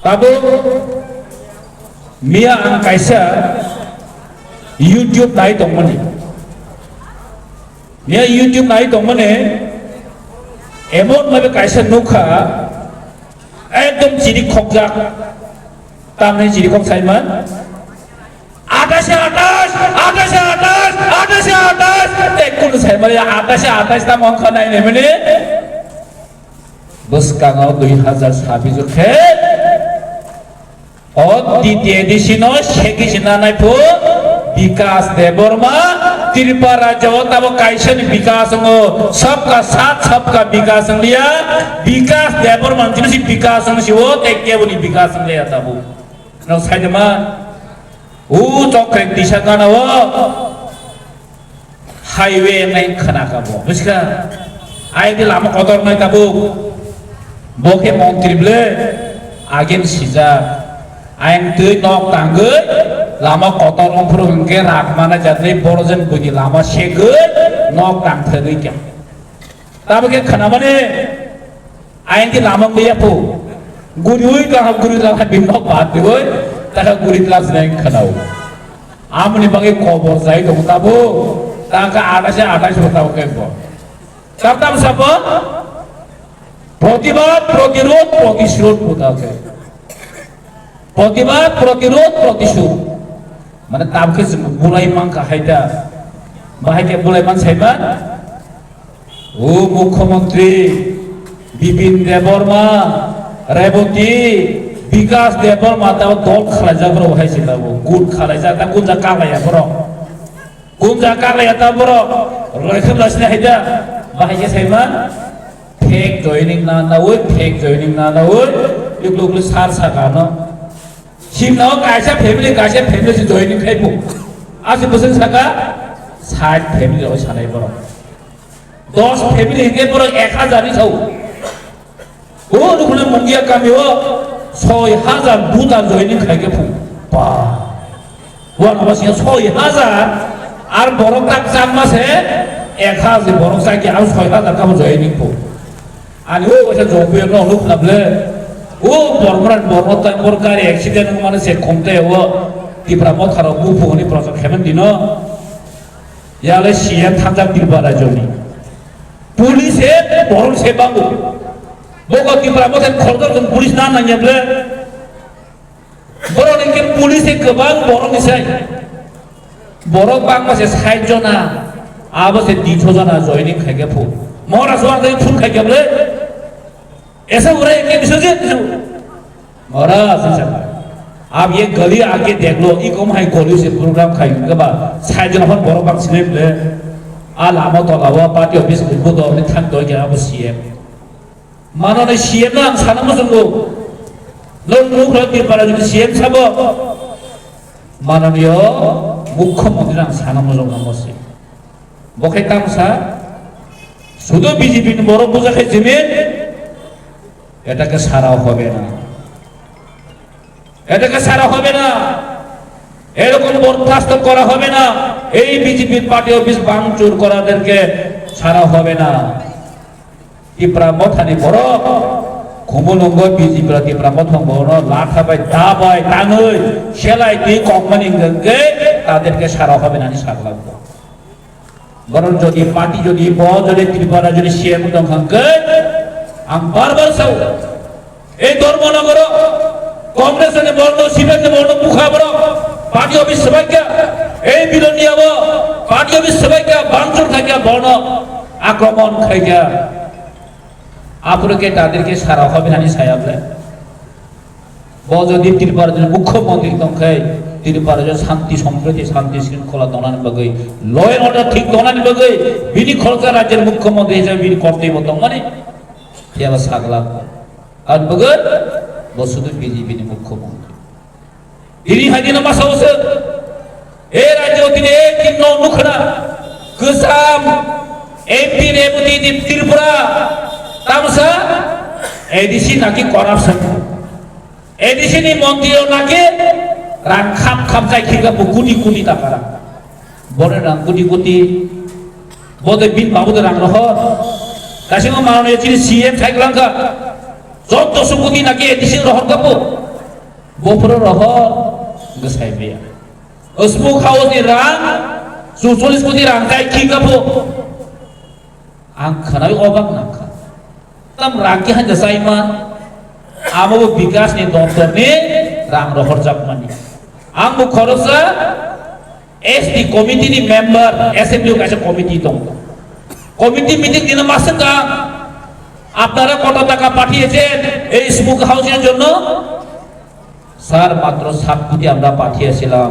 tabo mia ang kaisa YouTube nai tongmani mia YouTube nai tongmane emon mabe kaisa nukha ekdom jiri khokjak tamne jiri khok saiman আকাশে আকাশ আকাশে আকাশ আকাশে আকাশ দেখুন সাইমারে আকাশে আকাশ তা মন খানাই নেমনে বসকাঙাও 2026 জখে অদ্বিতীয় এডিশন শেখিসিনা নাইফো विकास देवबर्मा त्रिपुरा राज्य तब काइसन विकास सबका साथ सबका विकास लिया विकास देवबर्मा जिनसी विकास सिवो तेके बोली विकास लिया तब न साइदमा उ चक्रे दिशा गाना वो हाईवे नहीं खना का वो बुझका आए दिल हम कदर नहीं तब बोके मंत्री बले आगे सीजा आयन तुई नौक तांगे लामा कतर अंफुर उनके राखमाना जाते बोरोजन बुगी लामा शेगे नौक तांगते गई क्या तब के खना बने आयन की लामा को ये पो गुरुई का हम गुरु लामा बिम्बक बात दिवोय ताका गुरु लास नहीं खनाओ आमनी बगे कोबर जाई तो तबो ताका आटा से बताओ के बो तब सब प्रतिबाद प्रतिरोध प्रतिशोध बताओ के प्रतिबाद प्रतिरोध प्रतिशोध माने ताबके बुलाय मान का हायदा बाहायके बुलाय मान साइबा ओ मुख्यमंत्री बिपिन देवबर्मा रेवती विकास देवबर्मा ता दल खालायजा बरो हायसिता वो गुड खालायजा ता गुनजा कालाया बरो गुनजा कालाया ता बरो रखलासने हायदा बाहायके साइबा फेक जॉइनिंग ना वो फेक जॉइनिंग ना वो युगलुगलु सार सागानो सिमनाव कायसा फैमिली से जॉइनिंग खाइबो आज बसन साका 60 फैमिली हो सानाय बरो 10 फैमिली के बरो 1000 नि छौ ओ रुखने मंगिया कामी हो 6000 बुता जॉइनिंग खाइके फु बा वन बसिया 6000 আর বড় কাক চার মাসে 1000 বড় সাইকে আর 6000 কাম জয়েনিং ফু আর ও ওটা জবে ন লুক লাবলে ও বর্মরান বর্মতাই বরকারি অ্যাক্সিডেন্ট মানে সে কমতে ও ত্রিপুরা মথার বুফুনি প্রজেক্ট হেমেন দিন ইয়ালে সিএম থাকজাক ত্রিপুরা জনি পুলিশে বড় সেবাবু বগো ত্রিপুরা মথার খরদজন পুলিশ না নাইয়াবলে বড় নিকে পুলিশে গোবাং বড় নিসাই বড় বাংলাদেশে 60 জনা আবসে 200 জনা জয়েনিং খাইগে ফু মহারাষ্ট্র থেকে ফুল खाई बोले ऐसा हो रहा है कि विसर्जन महाराज आप ये गली आके देख लो ई कम हाई गली से प्रोग्राम खाई के बाद साइड जन अपन बरो बांग सिने बोले आ लामा तो लावा पार्टी ऑफिस को दो ने थान तो गया अब सीएम मानो ने सीएम ना साना मसंगो लोग लोग रहते पर जो सीएम सब माननीय मुख्यमंत्री ना साना मसंगो मसे बखे तामसा শুধু বিজেপি বড় বোঝা খাইছে এটাকে সারা হবে না এটাকে সারা হবে না এরকম বরখাস্ত করা হবে না এই বিজেপির পার্টি অফিস ভাঙচুর করাদেরকে সারা হবে না ত্রিপুরা মথানি বড় খুমুলঙ্গ বিজেপি ত্রিপুরা মথং বড় লাঠাবাই দাবাই টানই সেলাই দিয়ে কোম্পানি তাদেরকে সারা হবে না নি সারা লাগবে বরং যদি পার্টি যদি বজরে ত্রিপুরা যদি সিএম দংখাঙ্কে আম বারবার সাউ এই ধর্মনগর কংগ্রেসের বর্ণ শিবের বর্ণ মুখাবর পার্টি অফিস সবাইকে এই বিরোধীয়াব পার্টি অফিস সবাইকে বাঞ্চুর থাকে বর্ণ আক্রমণ খাইয়া আপনাকে তাদেরকে সারা হবে না সায়াবলে বজদি ত্রিপুরা মুখ্যমন্ত্রী দংখাই ত্রিপুরা শান্তি সম্প্রীতি শান্তি শৃঙ্খলা দনানি বগৈ ল এন্ড অর্ডার ঠিক দনানি বগৈ বিনি খরচা রাজ্যের মুখ্যমন্ত্রী হিসেবে বিনি কর্তব্য দংমানি ইয়াবা সাগলা আর বগৈ বসুধু বিজেপি মুখ্যমন্ত্রী ইনি হাদিনা মাসাউসে এই রাজ্য তিনি তিন নুখনা গোসাম এমপি রেবতী ত্রিপুরা তামসা এডিসি নাকি করাপশন এডিসি নি মন্ত্রীও নাকি রাং খাপ খাপ যাই খিগা কোটি কোটি টাকা বড় রাং কোটি কোটি বদে বিন বাবুদের রাং রহ কাশিমা মাননীয় যিনি সিএম থাকলাঙ্কা 1400 কোটি নাকি এডিসি রহর কাপো bofro roho gesai bea smoke house ni rang 40 কোটি rang kai ki kapo ang khanai obak nangka tam rang ki han gesai ma amo bikas ni doftar ni rang rohor jakmani ang mu khorosa SD committee ni member assembly kaisa committee tong committee meeting dina masaka আপনারা কত টাকা পাঠিয়েছেন এই smoke হাউসের জন্য sir মাত্র 7 কোটি আমরা পাঠিয়েছিলাম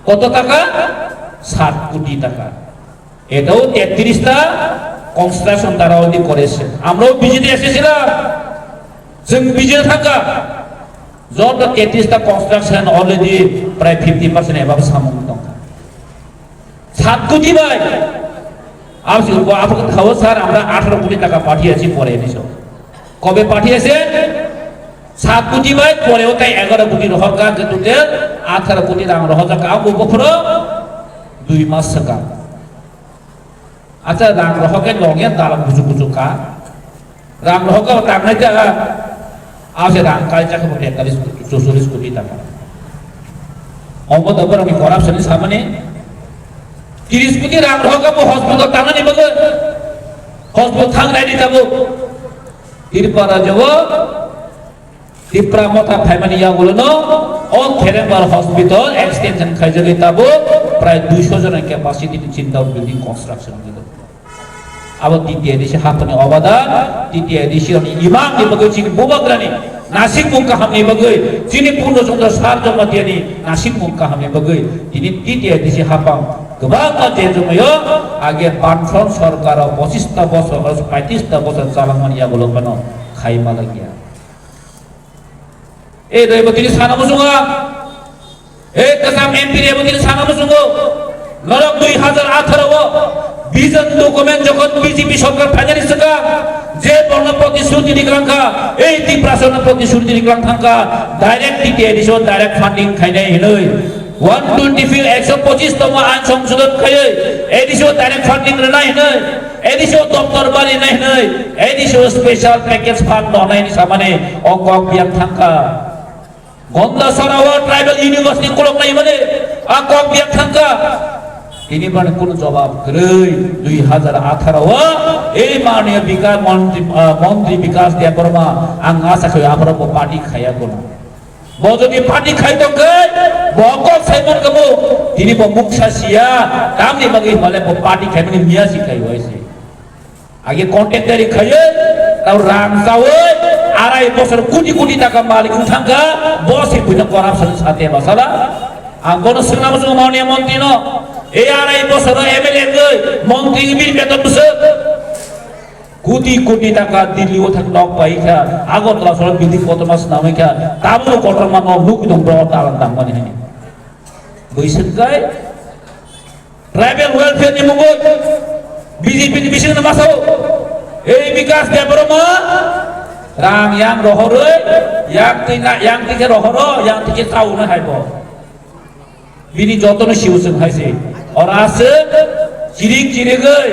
কত টাকা 7 কোটি টাকা এটাও 33টা কনস্ট্রাকশন তারা অলরেডি করেছে আমরাও বিজেতে এসেছিলাম जों বিজেতে থাকা যত 33টা কনস্ট্রাকশন অলরেডি প্রায় 50% এভাবে সামগ্রী টাকা 7 কোটি ভাই আপনাকে খাওয়া স্যার আমরা 18 কোটি টাকা পাঠিয়েছি পরে এনেছো কবে পাঠিয়েছে 7 কোটি ভাই পরেও তাই 11 কোটি রহকা টোটাল 18 কোটি টাকা রহকা কাম উপরে 2 মাস টাকা আচ্ছা রাং রহকে লগে দালাম বুজু কা রাং রহকা টাকাই টাকা আছে রাং কাল টাকা 44 কোটি টাকা অমত আমি করাপশনের সামনে 30 কোটি রাং রহকা হসপিটাল টাঙানি বগে হসপিটাল থাংনাই দিতাবো তিরপারা যাব তিপ্রা মথা ফ্যামিলিয়া গুলো ও খেরেবার হসপিটাল এক্সটেনশন খাইজলি তাবো প্রায় 200 জনের ক্যাপাসিটি চিন্তা বিল্ডিং কনস্ট্রাকশন দিল আবার তৃতীয় দেশে হাতনি অবাদান তৃতীয় দেশে ইমাম নিবগে চিনি বুবাগ্রানি নাসিক মুক্কা হামনি বগে চিনি পূর্ণচন্দ্র সার জন্ম দিয়ানি নাসিক মুক্কা হামনি বগে তিনি তৃতীয় দেশে হাপাম গোবাংটা যে জময় আগে বানফ্রন্ট সরকার 25টা বছর 35টা বছর চালামানিয়া গুলো কেন খাইমা লাগিয়া এই রেবতীর সানামুসুঙ্গা এই কাসাম এমপি রেবতীর সানামুসুঙ্গো নরক 2018 ভিজন ডকুমেন্ট যখন বিজেপি সরকার ফাইনালিস্ট থাকা যে বর্ণ প্রতিশ্রুতি নিকলাঙ্কা এই তিপ্রাসন প্রতিশ্রুতি নিকলাঙ্কা ডাইরেক্ট টিটি এডিশন ডাইরেক্ট ফান্ডিং খাইনাই হিনই 125 তম আইন সংশোধন খাই এডিশন ডাইরেক্ট ফান্ডিং নাই হিনই এডিশন দপ্তর বাড়ি নাই হিনই এডিশন স্পেশাল প্যাকেজ ফান্ড ননাইনি সামনে অঙ্ক বিয়াম থাকা গন্দা সরাওয়া ট্রাইবাল ইউনিভার্সিটি কোলক নাই মানে আকক বিয়াম থাকা তিনি মানে কোন জবাব করে 2018 এই মাননীয় বিকাশ মন্ত্রী বিকাশ দেববর্মা আং আশা করি আপনারা পার্টি খাইয়া কোন যদি পার্টি খাইতো বকল সাইমন কবো তিনি মুখসা সিয়া কামনি বাকি বলে পার্টি খাইবনি মিয়া শিখাই হয়েছে আগে কন্ট্রাক্টরি খাইয়ে তাও রাং চাওয়ে 2.5 বছর কোটি কোটি টাকা মালিক থাকা বসে বুঝা করাপশন সাথে বাসালা আং কোন সিনেমা সঙ্গে মাননীয় মন্ত্রী ন এই 2.5 বছর এমএলএ গই মন্ত্রী বিল বেতন বসে কোটি কোটি টাকা দিল্লি ও থাক নক পাইখা আগরতলা সড়ক বিল্ডিং কত মাস নামেখা তাবো কটরমা ন লুক দম ব্রত আলান দামনি হানি বৈশাখায় ট্রাইবাল ওয়েলফেয়ার নি মুগো বিজেপি নি বিশেষ মাসাও এই বিকাশ দেববর্মা রাং yang rohoroi yang tike rohoro yang tike tahu na haibo bini jotone siusun haise or ase ciring cirigei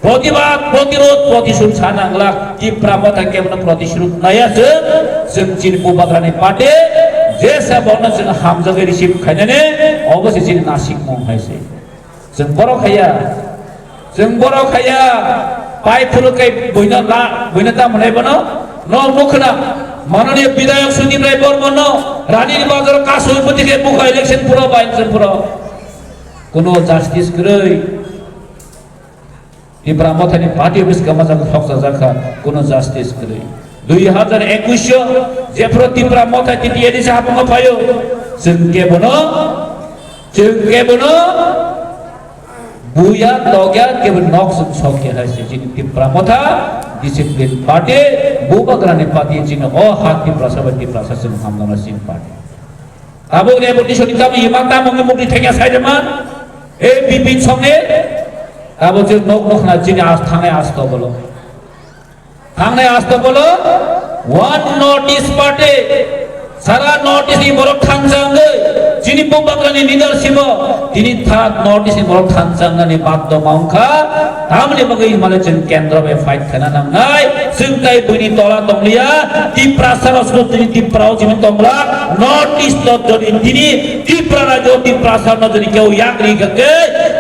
প্রতিবাদ প্রতিরোধ প্রতিশোধ ছানাংলা কি প্রামতা কেমন প্রতিশোধ নাইয়াছে जों চিন বুবাগ্রানি পাটে যে সাবন जों হামজাগে রিসিভ খাইনানে অবশ্যই চিন নাসিক মং হাইছে जों বড় খাইয়া পাই ফুলকাই বইনা দাম হনাইবনো ন মুখনা মাননীয় বিধায়ক সুদীপ রায় বর্মন রানীর বাজার কাশীপতিকে মুখা ইলেকশন পুরো বাইলেকশন পুরো কোন জাস্টিস কই ইব্রাহিমথানি পার্টি অফিস কামাজা হকসা জাখা কোন জাস্টিস কই 2021 যে প্রতিব্রাহ্মথা তিতিয়ে দিছে আপঙ্গ পায়ো जोंके বনো বুয়া লগা কেবল নক্স ছকে হাসে যিনি তিব্রাহ্মথা ডিসিপ্লিন পার্টি বুবাগ্রানি পার্টি যিনি ও হাতি প্রসাবতি প্রশাসন হামলানা সিং পার্টি তাবো রেবতী সনিতা ইমানতা মঙ্গে মুক্তি থেকে সাইডমান এই বিপিন সঙ্গে তাবো যে নকনকনা যিনি থানায় আসতো বলো ওয়ান নোটিস পার্টি সারা নোটিস ই বড় থাংজাঙ্গে Sini bumbakani leadership tini thak notice ni borok thansangani baddo mangkha tamni bagai Malaysian kendra be fight khana nangnai singkai buni tola tonglia Tiprasar osno tini Tiprao jimi tongla notice to jodi tini Tiprara jo Tiprasar no jodi keu yakri gake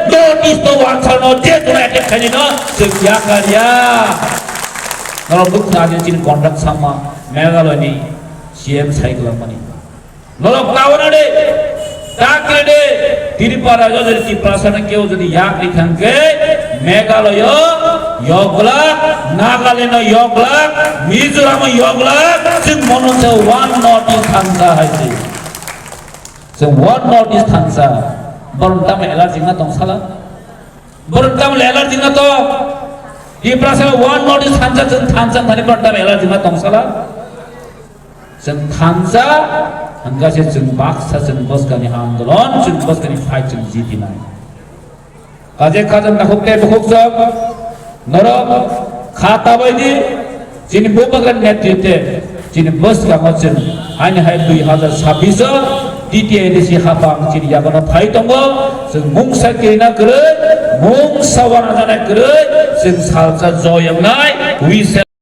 notice to wansar no je to attack khani no singyakarya nalo bukna ajin chin conduct sama Meghalaya ni CM cycle mani nalo kawana de Takre de Tiripara jodi Tiprasar keu jodi yakri khangke Meghalaya Yogla Nagaland Yogla Mizoram Yogla sing mononse one notice thansa haisi sing one notice thansa boruntam allergy na tongsala boruntam allergy na to Tiprasar one notice thansa sing thansa thani boruntam allergy na tongsala sing thansa hangga se sing baksa sing boskani andolon sing boskani fight sing jiti nai kaje kajam na hokte boksab noro khata baidi jini bubagan netrite jini bos kamachin aini hai 2026 দ্বিতীয় এদেশি হাবাং চিনি যাবনা phi দङ जों मुंसा किरिना गरै मुंसा वाना जानाय गरै जों salsa जयंनाय we shall